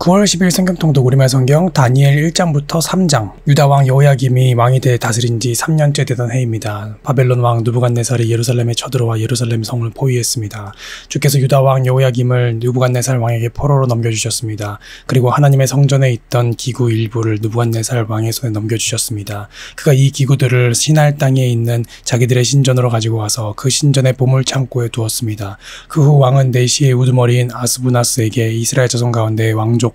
9월 10일 성경통독 우리말 성경 다니엘 1장부터 3장. 유다 왕 여호야김이 왕이 돼 다스린 지 3년째 되던 해입니다. 바벨론 왕 느부갓네살이 예루살렘에 쳐들어와 예루살렘 성을 포위했습니다. 주께서 유다 왕 여호야김을 느부갓네살 왕에게 포로로 넘겨주셨습니다. 그리고 하나님의 성전에 있던 기구 일부를 느부갓네살 왕의 손에 넘겨주셨습니다. 그가 이 기구들을 시날 땅에 있는 자기들의 신전으로 가지고 와서 그 신전의 보물 창고에 두었습니다. 그 후 왕은 내시의 우두머리인 아스부나스에게 이스라엘 자손 가운데 왕족과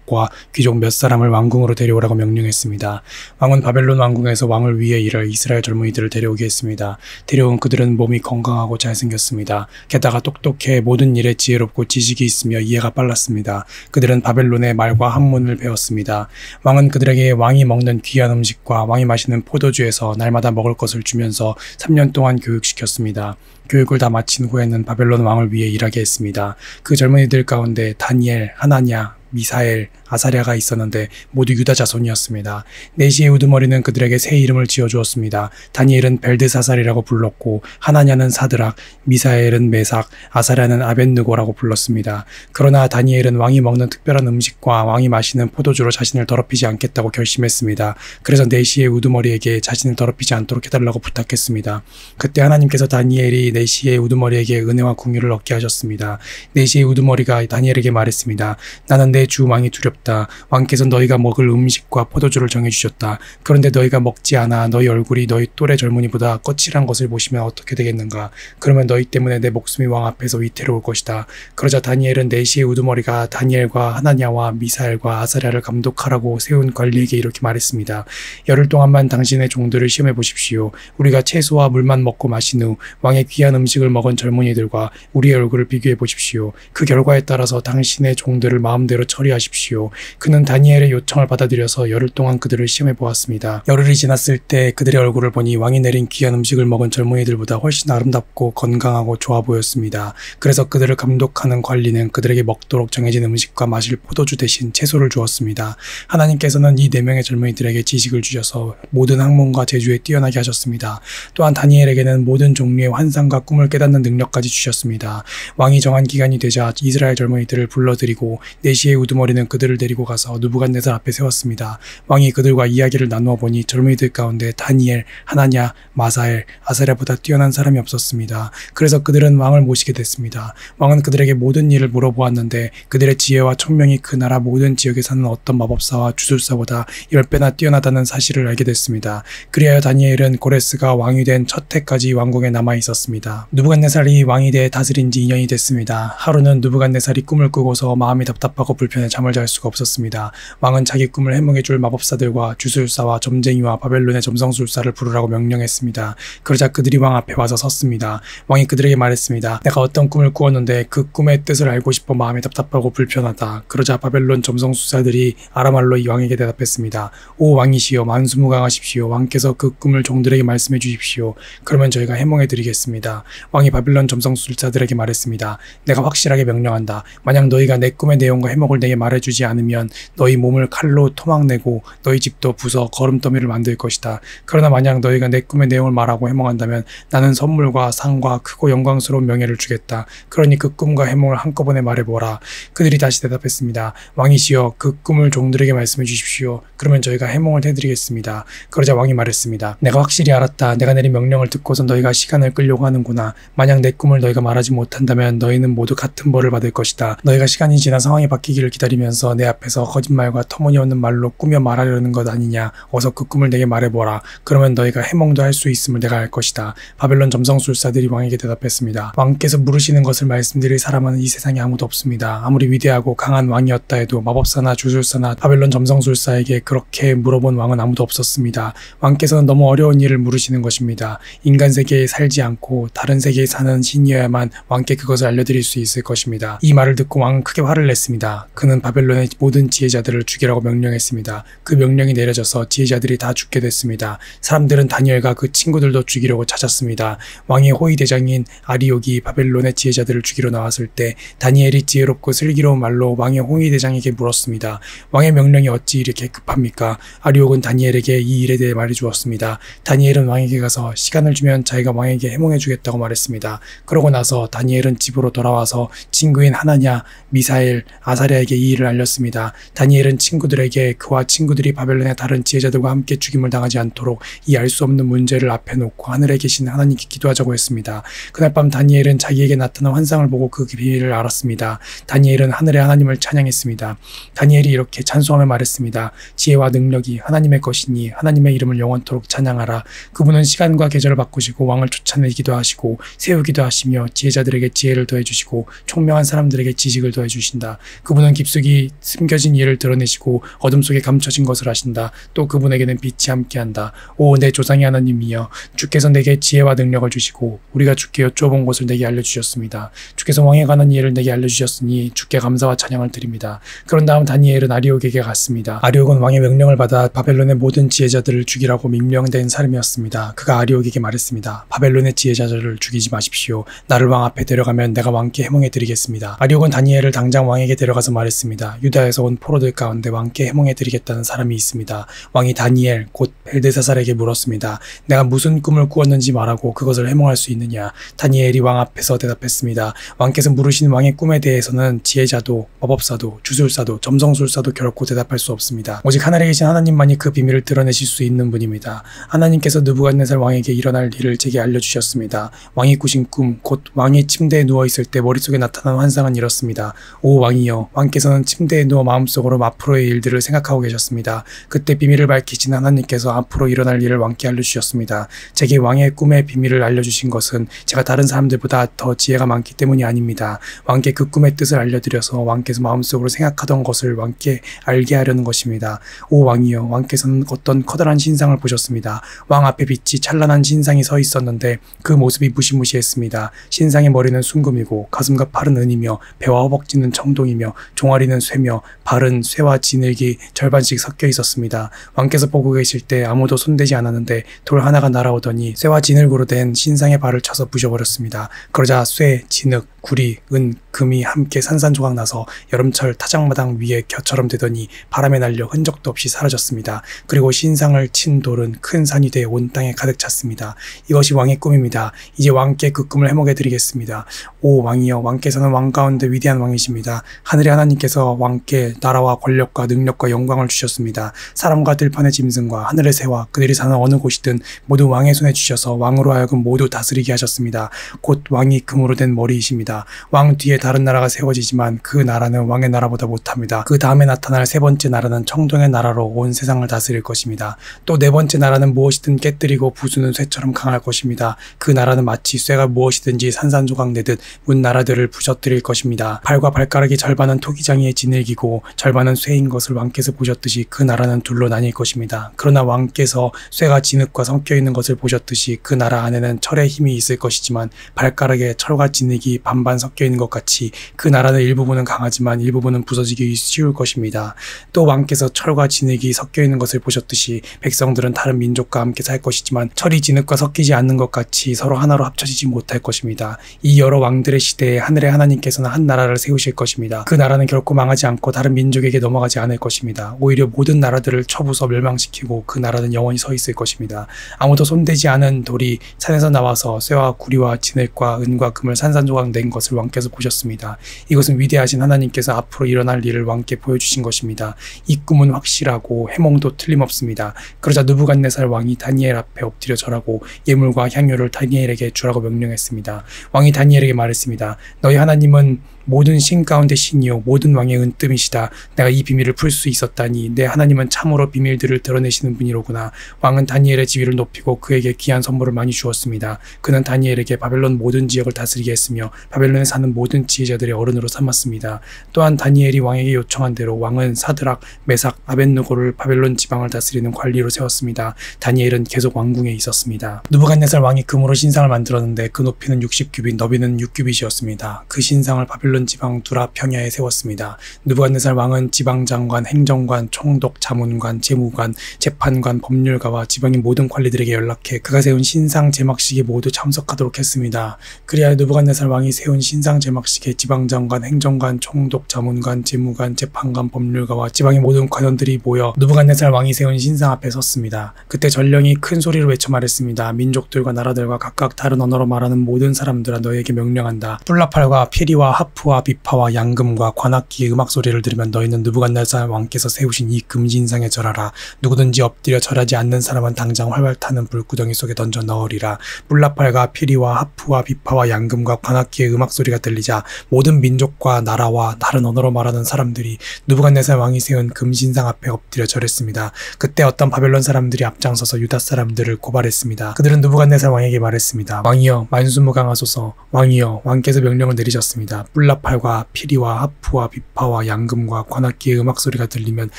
귀족 몇 사람을 왕궁으로 데려오라고 명령했습니다. 왕은 바벨론 왕궁에서 왕을 위해 일할 이스라엘 젊은이들을 데려오게 했습니다. 데려온 그들은 몸이 건강하고 잘생겼습니다. 게다가 똑똑해 모든 일에 지혜롭고 지식이 있으며 이해가 빨랐습니다. 그들은 바벨론의 말과 학문을 배웠습니다. 왕은 그들에게 왕이 먹는 귀한 음식과 왕이 마시는 포도주에서 날마다 먹을 것을 주면서 3년 동안 교육시켰습니다. 교육을 다 마친 후에는 바벨론 왕을 위해 일하게 했습니다. 그 젊은이들 가운데 다니엘, 하나냐, 미사엘, 아사랴가 있었는데 모두 유다 자손이었습니다. 내시의 우두머리는 그들에게 새 이름을 지어주었습니다. 다니엘은 벨드사살이라고 불렀고 하나냐는 사드락, 미사엘은 메삭, 아사랴는 아벳느고라고 불렀습니다. 그러나 다니엘은 왕이 먹는 특별한 음식과 왕이 마시는 포도주로 자신을 더럽히지 않겠다고 결심했습니다. 그래서 내시의 우두머리에게 자신을 더럽히지 않도록 해달라고 부탁했습니다. 그때 하나님께서 다니엘이 내시의 우두머리에게 은혜와 궁유를 얻게 하셨습니다. 내시의 우두머리가 다니엘에게 말했습니다. 나는 내 주 왕이 두렵다. 왕께서 너희가 먹을 음식과 포도주를 정해주셨다. 그런데 너희가 먹지 않아 너희 얼굴이 너희 또래 젊은이보다 거칠한 것을 보시면 어떻게 되겠는가. 그러면 너희 때문에 내 목숨이 왕 앞에서 위태로울 것이다. 그러자 다니엘은 내시의 우두머리가 다니엘과 하나냐와 미사엘과 아사랴를 감독하라고 세운 관리에게 이렇게 말했습니다. 열흘 동안만 당신의 종들을 시험해 보십시오. 우리가 채소와 물만 먹고 마신 후 왕의 귀한 음식을 먹은 젊은이들과 우리의 얼굴을 비교해 보십시오. 그 결과에 따라서 당신의 종들을 마음대로 처리하십시오. 그는 다니엘의 요청을 받아들여서 열흘 동안 그들을 시험해 보았습니다. 열흘이 지났을 때 그들의 얼굴을 보니 왕이 내린 귀한 음식을 먹은 젊은이들보다 훨씬 아름답고 건강하고 좋아 보였습니다. 그래서 그들을 감독하는 관리는 그들에게 먹도록 정해진 음식과 마실 포도주 대신 채소를 주었습니다. 하나님께서는 이 4명의 젊은이들에게 지식을 주셔서 모든 학문과 재주에 뛰어나게 하셨습니다. 또한 다니엘에게는 모든 종류의 환상과 꿈을 깨닫는 능력까지 주셨습니다. 왕이 정한 기간이 되자 이스라엘 젊은이들을 불러들이고 내시의 우두머리는 그들을 데리고 가서 느부갓네살 앞에 세웠습니다. 왕이 그들과 이야기를 나누어 보니 젊은이들 가운데 다니엘, 하나냐, 마사엘, 아사랴보다 뛰어난 사람이 없었습니다. 그래서 그들은 왕을 모시게 됐습니다. 왕은 그들에게 모든 일을 물어보았는데 그들의 지혜와 총명이 그 나라 모든 지역에 사는 어떤 마법사와 주술사보다 10배나 뛰어나다는 사실을 알게 됐습니다. 그리하여 다니엘은 고레스가 왕이 된 첫 해까지 왕궁에 남아 있었습니다. 느부갓네살이 왕이 돼 다스린 지 2년이 됐습니다. 하루는 느부갓네살이 꿈을 꾸고서 마음이 답답하고 불편해 잠을 잘 수가 없었습니다. 왕은 자기 꿈을 해몽해줄 마법사들과 주술사와 점쟁이와 바벨론의 점성술사를 부르라고 명령했습니다. 그러자 그들이 왕 앞에 와서 섰습니다. 왕이 그들에게 말했습니다. 내가 어떤 꿈을 꾸었는데 그 꿈의 뜻을 알고 싶어 마음이 답답하고 불편하다. 그러자 바벨론 점성술사들이 아람말로 이 왕에게 대답했습니다. 오 왕이시여 만수무강하십시오. 왕께서 그 꿈을 종들에게 말씀해 주십시오. 그러면 저희가 해몽해드리겠습니다. 왕이 바벨론 점성술사들에게 말했습니다. 내가 확실하게 명령한다. 만약 너희가 내 꿈의 내용과 해몽을 내게 말해주지 않으면 너희 몸을 칼로 토막내고 너희 집도 부숴 거름더미를 만들 것이다. 그러나 만약 너희가 내 꿈의 내용을 말하고 해몽한다면 나는 선물과 상과 크고 영광스러운 명예를 주겠다. 그러니 그 꿈과 해몽을 한꺼번에 말해보라. 그들이 다시 대답했습니다. 왕이시여 그 꿈을 종들에게 말씀해 주십시오. 그러면 저희가 해몽을 해드리겠습니다. 그러자 왕이 말했습니다. 내가 확실히 알았다. 내가 내린 명령을 듣고서 너희가 시간을 끌려고 하는구나. 만약 내 꿈을 너희가 말하지 못한다면 너희는 모두 같은 벌을 받을 것이다. 너희가 시간이 지나 상황이 바뀌기를 기다리면서 내 앞에서 거짓말과 터무니없는 말로 꾸며 말하려는 것 아니냐. 어서 그 꿈을 내게 말해보라. 그러면 너희가 해몽도 할 수 있음을 내가 알 것이다. 바벨론 점성술사들이 왕에게 대답했습니다. 왕께서 물으시는 것을 말씀드릴 사람은 이 세상에 아무도 없습니다. 아무리 위대하고 강한 왕이었다 해도 마법사나 주술사나 바벨론 점성술사에게 그렇게 물어본 왕은 아무도 없었습니다. 왕께서는 너무 어려운 일을 물으시는 것입니다. 인간 세계에 살지 않고 다른 세계에 사는 신이어야만 왕께 그것을 알려드릴 수 있을 것입니다. 이 말을 듣고 왕은 크게 화를 냈습니다. 그는 바벨론의 모든 지혜자들을 죽이라고 명령했습니다. 그 명령이 내려져서 지혜자들이 다 죽게 됐습니다. 사람들은 다니엘과 그 친구들도 죽이려고 찾았습니다. 왕의 호위대장인 아리옥이 바벨론의 지혜자들을 죽이러 나왔을 때 다니엘이 지혜롭고 슬기로운 말로 왕의 호위대장에게 물었습니다. 왕의 명령이 어찌 이렇게 급합니까? 아리옥은 다니엘에게 이 일에 대해 말해주었습니다. 다니엘은 왕에게 가서 시간을 주면 자기가 왕에게 해몽해주겠다고 말했습니다. 그러고 나서 다니엘은 집으로 돌아와서 친구인 하나냐, 미사엘, 아사랴에게 다니엘에게 이 일을 알렸습니다. 다니엘은 친구들에게 그와 친구들이 바벨론의 다른 지혜자들과 함께 죽임을 당하지 않도록 이 알 수 없는 문제를 앞에 놓고 하늘에 계신 하나님께 기도하자고 했습니다. 그날 밤 다니엘은 자기에게 나타난 환상을 보고 그 비밀을 알았습니다. 다니엘은 하늘의 하나님을 찬양했습니다. 다니엘이 이렇게 찬송하며 말했습니다. 지혜와 능력이 하나님의 것이니 하나님의 이름을 영원토록 찬양하라. 그분은 시간과 계절을 바꾸시고 왕을 쫓아내기도 하시고 세우기도 하시며 지혜자들에게 지혜를 더해주시고 총명한 사람들에게 지식을 더해주신다. 그분은 깊숙이 숨겨진 일을 드러내시고 어둠 속에 감춰진 것을 하신다. 또 그분에게는 빛이 함께한다. 오 내 조상의 하나님이여, 주께서 내게 지혜와 능력을 주시고 우리가 주께 여쭤본 것을 내게 알려주셨습니다. 주께서 왕에 관한 일을 내게 알려주셨으니 주께 감사와 찬양을 드립니다. 그런 다음 다니엘은 아리옥에게 갔습니다. 아리옥은 왕의 명령을 받아 바벨론의 모든 지혜자들을 죽이라고 명령된 사람이었습니다. 그가 아리옥에게 말했습니다. 바벨론의 지혜자들을 죽이지 마십시오. 나를 왕 앞에 데려가면 내가 왕께 해몽해 드리겠습니다. 아리옥은 다니엘을 당장 왕에게 데려가서 말했습니다. 유다에서 온 포로들 가운데 왕께 해몽해 드리겠다는 사람이 있습니다. 왕이 다니엘 곧 벨드사살에게 물었습니다. 내가 무슨 꿈을 꾸었는지 말하고 그것을 해몽할 수 있느냐. 다니엘이 왕 앞에서 대답했습니다. 왕께서 물으신 왕의 꿈에 대해서는 지혜자도 마법사도 주술사도 점성술사도 결코 대답할 수 없습니다. 오직 하늘에 계신 하나님만이 그 비밀을 드러내실 수 있는 분입니다. 하나님께서 느부갓네살 왕에게 일어날 일을 제게 알려주셨습니다. 왕이 꾸신 꿈, 곧 왕이 침대에 누워있을 때 머릿속에 나타난 환상은 이렇습니다. 오 왕이여, 왕께서는 침대에 누워 마음속으로 앞으로의 일들을 생각하고 계셨습니다. 그때 비밀을 밝히신 하나님께서 앞으로 일어날 일을 왕께 알려주셨습니다. 제게 왕의 꿈의 비밀을 알려주신 것은 제가 다른 사람들보다 더 지혜가 많기 때문이 아닙니다. 왕께 그 꿈의 뜻을 알려드려서 왕께서 마음속으로 생각하던 것을 왕께 알게 하려는 것입니다. 오 왕이여, 왕께서는 어떤 커다란 신상을 보셨습니다. 왕 앞에 빛이 찬란한 신상이 서 있었는데 그 모습이 무시무시했습니다. 신상의 머리는 순금이고 가슴과 팔은 은이며 배와 허벅지는 청동이며 종아리는 쇠며 발은 쇠와 진흙이 절반씩 섞여 있었습니다. 왕께서 보고 계실 때 아무도 손대지 않았는데 돌 하나가 날아오더니 쇠와 진흙으로 된 신상의 발을 쳐서 부셔버렸습니다. 그러자 쇠, 진흙, 구리, 은, 금이 함께 산산조각 나서 여름철 타작마당 위에 겨처럼 되더니 바람에 날려 흔적도 없이 사라졌습니다. 그리고 신상을 친 돌은 큰 산이 돼 온 땅에 가득 찼습니다. 이것이 왕의 꿈입니다. 이제 왕께 그 꿈을 해몽해 드리겠습니다. 오 왕이여, 왕께서는 왕 가운데 위대한 왕이십니다. 하늘의 하나님께서 왕께 나라와 권력과 능력과 영광을 주셨습니다. 사람과 들판의 짐승과 하늘의 새와 그들이 사는 어느 곳이든 모두 왕의 손에 주셔서 왕으로 하여금 모두 다스리게 하셨습니다. 곧 왕이 금으로 된 머리이십니다. 왕 뒤에 다른 나라가 세워지지만 그 나라는 왕의 나라보다 못합니다. 그 다음에 나타날 세 번째 나라는 청동의 나라로 온 세상을 다스릴 것입니다. 또 네 번째 나라는 무엇이든 깨뜨리고 부수는 쇠처럼 강할 것입니다. 그 나라는 마치 쇠가 무엇이든지 산산조각 내듯 문 나라들을 부셔뜨릴 것입니다. 발과 발가락이 절반은 토기장이의 진흙이고 절반은 쇠인 것을 왕께서 보셨듯이 그 나라는 둘로 나뉠 것입니다. 그러나 왕께서 쇠가 진흙과 섞여 있는 것을 보셨듯이 그 나라 안에는 철의 힘이 있을 것이지만 발가락에 철과 진흙이 반반 섞여 있는 것 같이 그 나라는 일부분은 강하지만 일부분은 부서지기 쉬울 것입니다. 또 왕께서 철과 진흙이 섞여 있는 것을 보셨듯이 백성들은 다른 민족과 함께 살 것이지만 철이 진흙과 섞이지 않는 것 같이 서로 하나로 합쳐지지 못할 것입니다. 이 여러 왕들의 시대에 하늘의 하나님께서는 한 나라를 세우실 것입니다. 그 나라는 결코 망하지 않고 다른 민족에게 넘어가지 않을 것입니다. 오히려 모든 나라들을 쳐부숴 멸망시키고 그 나라는 영원히 서 있을 것입니다. 아무도 손대지 않은 돌이 산에서 나와서 쇠와 구리와 진흙과 은과 금을 산산조각 낸 것을 왕께서 보셨습니다. 이것은 위대하신 하나님께서 앞으로 일어날 일을 왕께 보여주신 것입니다. 이 꿈은 확실하고 해몽도 틀림없습니다. 그러자 느부갓네살 왕이 다니엘 앞에 엎드려 절하고 예물과 향유를 다니엘에게 주라고 명령했습니다. 왕이 다니엘에게 말했습니다. 너희 하나님은 모든 신 가운데 신이요 모든 왕의 은뜸이시다. 내가 이 비밀을 풀 수 있었다니 내 하나님은 참으로 비밀들을 드러내시는 분이로구나. 왕은 다니엘의 지위를 높이고 그에게 귀한 선물을 많이 주었습니다. 그는 다니엘에게 바벨론 모든 지역을 다스리게 했으며 바벨론에 사는 모든 지혜자들의 어른으로 삼았습니다. 또한 다니엘이 왕에게 요청한 대로 왕은 사드락, 메삭, 아벳느고를 바벨론 지방을 다스리는 관리로 세웠습니다. 다니엘은 계속 왕궁에 있었습니다. 느부갓네살 왕이 금으로 신상을 만들었는데 그 높이는 60규빗, 너비는 6규빗이었습니다. 그 신상을 바벨론 지방 두라 평야에 세웠습니다. 느부갓네살 왕은 지방장관, 행정관, 총독, 자문관, 재무관, 재판관, 법률가와 지방의 모든 관리들에게 연락해 그가 세운 신상 제막식에 모두 참석하도록 했습니다. 그리하여 느부갓네살 왕이 세운 신상 제막식에 지방장관, 행정관, 총독, 자문관, 재무관, 재판관, 법률가와 지방의 모든 관원들이 모여 느부갓네살 왕이 세운 신상 앞에 섰습니다. 그때 전령이 큰 소리로 외쳐 말했습니다. 민족들과 나라들과 각각 다른 언어로 말하는 모든 사람들아, 너에게 명령한다. 뿔라팔과 피리와 하프 하프와 비파와 양금과 관악기의 음악 소리를 들으면 너희는 느부갓네살 왕께서 세우신 이 금신상에 절하라. 누구든지 엎드려 절하지 않는 사람은 당장 활활 타는 불구덩이 속에 던져 넣으리라. 뿔나팔과 피리와 하프와 비파와 양금과 관악기의 음악 소리가 들리자 모든 민족과 나라와 다른 언어로 말하는 사람들이 느부갓네살 왕이 세운 금신상 앞에 엎드려 절했습니다. 그때 어떤 바벨론 사람들이 앞장서서 유다 사람들을 고발했습니다. 그들은 느부갓네살 왕에게 말했습니다. 왕이여, 만수무강하소서. 왕이여, 왕께서 명령을 내리셨습니다. 뿔나팔과 피리와 하프와 비파와 양금과 관악기의 음악 소리가 들리면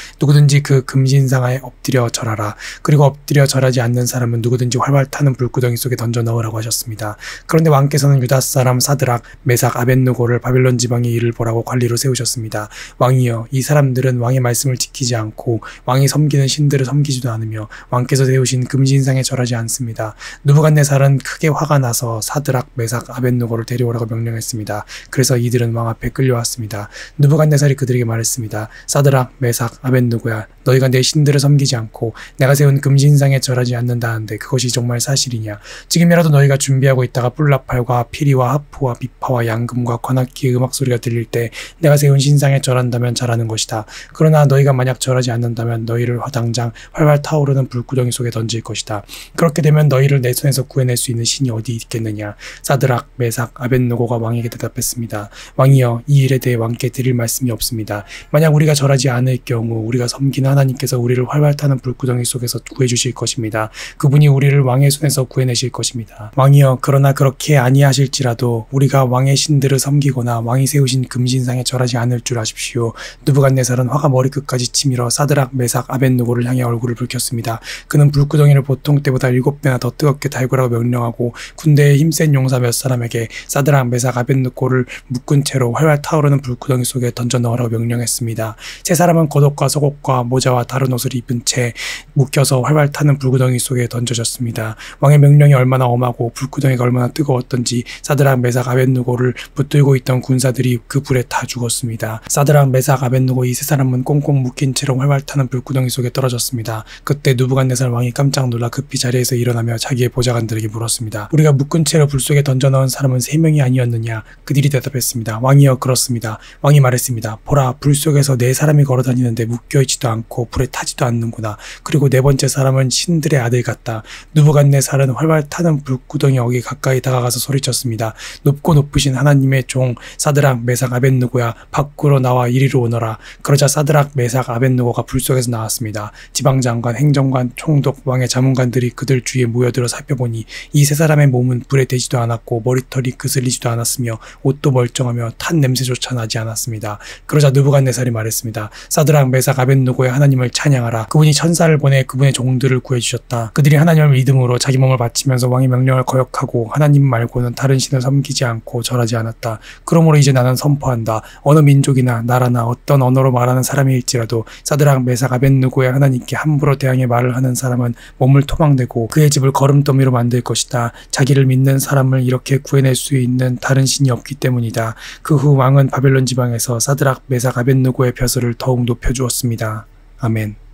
누구든지 그 금신상에 엎드려 절하라. 그리고 엎드려 절하지 않는 사람은 누구든지 활활 타는 불구덩이 속에 던져 넣으라고 하셨습니다. 그런데 왕께서는 유다 사람 사드락, 메삭, 아벳느고를 바벨론 지방의 일을 보라고 관리로 세우셨습니다. 왕이여, 이 사람들은 왕의 말씀을 지키지 않고 왕이 섬기는 신들을 섬기지도 않으며 왕께서 세우신 금신상에 절하지 않습니다. 느부갓네살은 크게 화가 나서 사드락, 메삭, 아벳느고를 데려오라고 명령했습니다. 그래서 이들은 왕 앞에 끌려왔습니다. 느부갓네살이 그들에게 말했습니다. 사드락, 메삭, 아벳느고야, 너희가 내 신들을 섬기지 않고 내가 세운 금신상에 절하지 않는다는데 그것이 정말 사실이냐? 지금이라도 너희가 준비하고 있다가 뿔나팔과 피리와 하프와 비파와 양금과 관악기의 음악 소리가 들릴 때 내가 세운 신상에 절한다면 잘하는 것이다. 그러나 너희가 만약 절하지 않는다면 너희를 당장 활활 타오르는 불구덩이 속에 던질 것이다. 그렇게 되면 너희를 내 손에서 구해낼 수 있는 신이 어디 있겠느냐? 사드락, 메삭, 아벳느고가 왕에게 대답했습니다. 왕이여, 이 일에 대해 왕께 드릴 말씀이 없습니다. 만약 우리가 절하지 않을 경우 우리가 섬기는 하나님께서 우리를 활활 타는 불구덩이 속에서 구해주실 것입니다. 그분이 우리를 왕의 손에서 구해내실 것입니다. 왕이여, 그러나 그렇게 아니하실지라도 우리가 왕의 신들을 섬기거나 왕이 세우신 금신상에 절하지 않을 줄 아십시오. 느부갓네살은 화가 머리끝까지 치밀어 사드락, 메삭, 아벳느고를 향해 얼굴을 붉혔습니다. 그는 불구덩이를 보통 때보다 7배나 더 뜨겁게 달구라고 명령하고 군대의 힘센 용사 몇 사람에게 사드락, 메삭, 아벳느고를 묶은 채로 활활 타오르는 불구덩이 속에 던져 넣으라고 명령했습니다. 세 사람은 겉옷과 속옷과 모자와 다른 옷을 입은 채 묶여서 활활 타는 불구덩이 속에 던져졌습니다. 왕의 명령이 얼마나 엄하고 불구덩이가 얼마나 뜨거웠던지 사드락, 메삭, 아벳느고를 붙들고 있던 군사들이 그 불에 타 죽었습니다. 사드락, 메삭, 아벳느고 이 세 사람은 꽁꽁 묶인 채로 활활 타는 불구덩이 속에 떨어졌습니다. 그때 느부갓네살 왕이 깜짝 놀라 급히 자리에서 일어나며 자기의 보좌관들에게 물었습니다. 우리가 묶은 채로 불 속에 던져 넣은 사람은 3명이 아니었느냐? 그들이 대답했습니다. 왕이여, 그렇습니다. 왕이 말했습니다. 보라, 불 속에서 4사람이 걸어다니는데 묶여있지도 않고 불에 타지도 않는구나. 그리고 4번째 사람은 신들의 아들 같다. 느부갓네살은 활활 타는 불구덩이 어기 가까이 다가가서 소리쳤습니다. 높고 높으신 하나님의 종 사드락, 메삭, 아벳느고야, 밖으로 나와 이리로 오너라. 그러자 사드락, 메삭, 아벳느고가 불 속에서 나왔습니다. 지방장관, 행정관, 총독, 왕의 자문관들이 그들 주위에 모여들어 살펴보니 이 세 사람의 몸은 불에 대지도 않았고 머리털이 그슬리지도 않았으며 옷도 멀쩡하며 탄 냄새조차 나지 않았습니다. 그러자 느부갓네살이 말했습니다. 사드락, 메삭, 아벳느고의 하나님을 찬양하라. 그분이 천사를 보내 그분의 종들을 구해주셨다. 그들이 하나님을 믿음으로 자기 몸을 바치면서 왕의 명령을 거역하고 하나님 말고는 다른 신을 섬기지 않고 절하지 않았다. 그러므로 이제 나는 선포한다. 어느 민족이나 나라나 어떤 언어로 말하는 사람일지라도 사드락, 메삭, 아벳느고의 하나님께 함부로 대항해 말을 하는 사람은 몸을 토막내고 그의 집을 거름더미로 만들 것이다. 자기를 믿는 사람을 이렇게 구해낼 수 있는 다른 신이 없기 때문이다. 그 후 왕은 바벨론 지방에서 사드락, 메삭, 아벳느고의 벼슬을 더욱 높여주었습니다. 아멘.